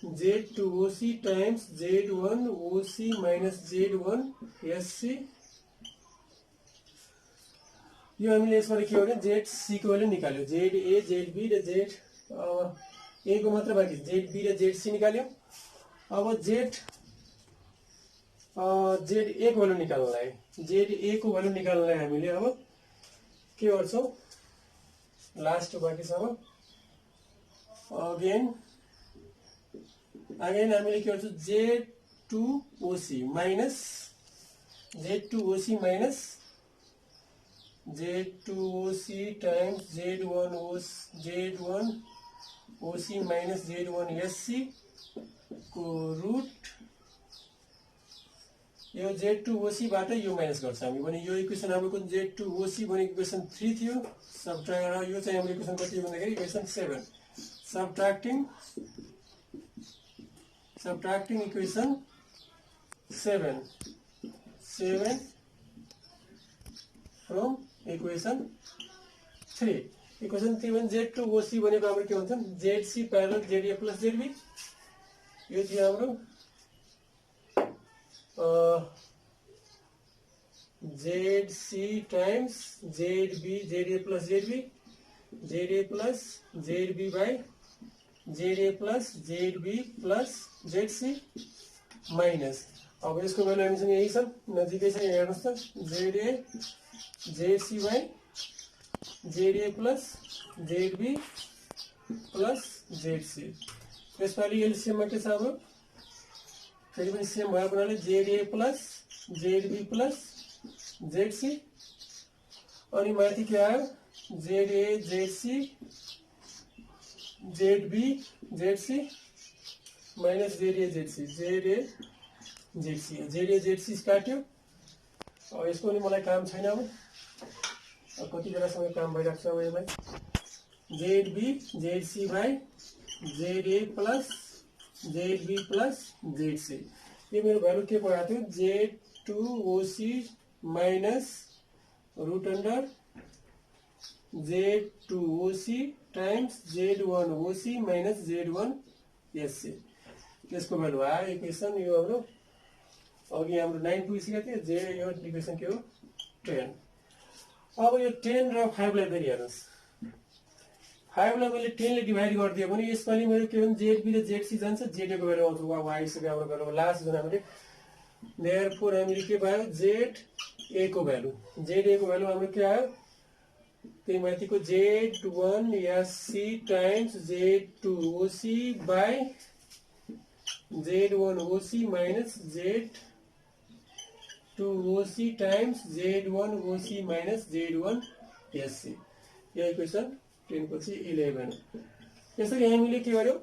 Z2OC times Z1OC minus Z1SC। यो हामीले यसबाट के गर्यो ZC को भ्यालु निकाल्यो, ZA ZB र ZA को मात्र बाँकी ZB र ZC निकाल्यो। अब ZA को भ्यालु निकाल्नलाई ZA को भ्यालु निकाल्नलाई हामीले अब के गर्छौं लास्ट बाँकी छ। अब अगेन हामीले के गर्छौं Z2OC minus Z2OC minus Z2OC times Z1OC minus Z1SC को रूट यो Z2OC बाट यो माइनस गर्छ हामी भने यो इक्वेसन हाम्रो Z2OC भनेको इक्वेसन 3 थियो। सबट्र्याक्ट यो चाहिँ हाम्रो इक्वेसन कति हो भन्दाखेरि equation 7। Subtracting equation 7 from equation 3। Equation 3 भने Z2OC भनेको हाम्रो के हुन्छ ZC parallel ZA plus ZB। यो थियो हाम्रो ZC times ZB ZA plus ZB ZA plus ZB by ZA plus ZB plus ZC minus. अब यसको भ्यालु हामीसँग यही छ नजिकै छ हेर्नुस् त ZA ZC by ZA plus ZB plus ZC। यसपालि एलसीएम मा के छ हाम्रो फेरि पनि सेम भएको हुनाले ZA plus ZB plus ZC अनि माथि के आयो ZA ZC ZB ZC minus ZA ZC काट्यो। अब यसको नि मलाई काम छैन। अब कति बेलासम्म काम भइरहेको छ अब यसलाई ZB ZC by ZA plus ZB plus ZC। ये मेरो भ्यालु के परेको थियो Z2OC minus root under Z2OC times Z1OC minus Z1SC। यसको भ्यालु आयो इक्वेसन यो हाम्रो अघि हाम्रो 9 पुगिसकेको थियो जे यो इक्वेसन के हो 10। अब यो 10 र 5 लाई फेरि हेर्नुस् 5 लाई मैले 10 ले डिभाइड गरिदिए भने यसपालि मेरो के हुन्छ ZB र ZC जान्छ ZA को भ्यालु आउँछ अब आइसक्यो हाम्रो भ्यालु लास्ट जुन हामीले देयरफोर हामीले के पायो ZA को भ्यालु हाम्रो के आयो त्यही माथिको Z1SC times Z2OC by Z1OC minus Z2OC times Z1OC minus Z1SC। यो इक्वेसन 10 पछि 11। यसरी हामीले के गर्यो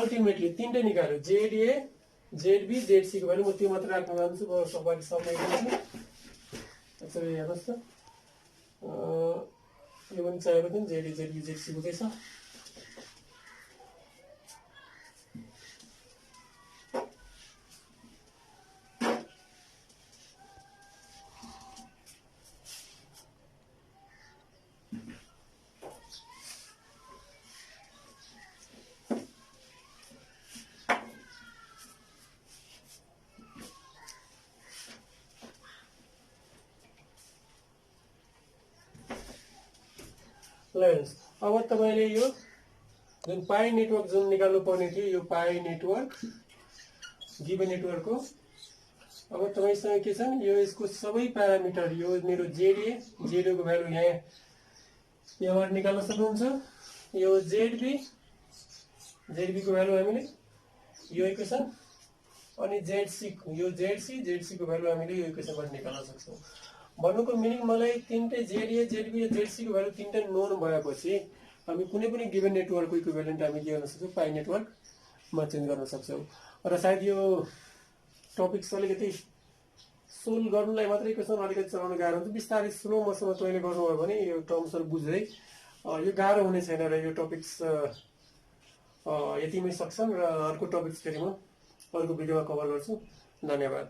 अल्टिमेटली तीनटै निकाल्यो ZA ZB ZC को भ्यालु म त्यो मात्र राख्न चाहन्छु म सबैले सम्झाइदिन्छु। यसरी हेर्नुस् त यो पनि चाहिएको थियो ZA ZB ZC को के छ अब तपाईले यो जुन पाई नेटवर्क जुन निकाल्नु पर्ने थियो यो पाई नेटवर्क गिभन नेटवर्क को अब तपाईसँग के छ यो यसको सबै प्यारामिटर यो मेरो ZA को भ्यालु यहाँबाट निकाल्न सक्नुहुन्छ। यो ZB को भ्यालु हामीले यो इक्वेसन अनि ZC को भ्यालु हामीले यो इक्वेसनबाट निकाल्न सक्छौं। भन्नुको मिनिङ मलाई तीनटै ZA ZB र ZC को भ्यालु तीनटै नोन भएपछि हामी कुनै पनि गिभन नेटवर्कको इक्विभ्यालेन्ट हामी के गर्न सक्छौं पाई नेटवर्कमा चेन्ज गर्न सक्छौं। र सायद यो टपिक्स अलिकति सोल्भ गर्नलाई मात्रै इक्वेसन अलिकति चलाउन गाह्रो हुन्छ बिस्तारै स्लो मोसनमा तैले गर्नुभयो भने यो टर्म्सहरु बुझ्दै यो गाह्रो हुने छैन र यो टपिक्स यतिमै सक्छन् र अर्को टपिक्स फेरि म अर्को भिडियोमा कभर गर्छु। धन्यवाद।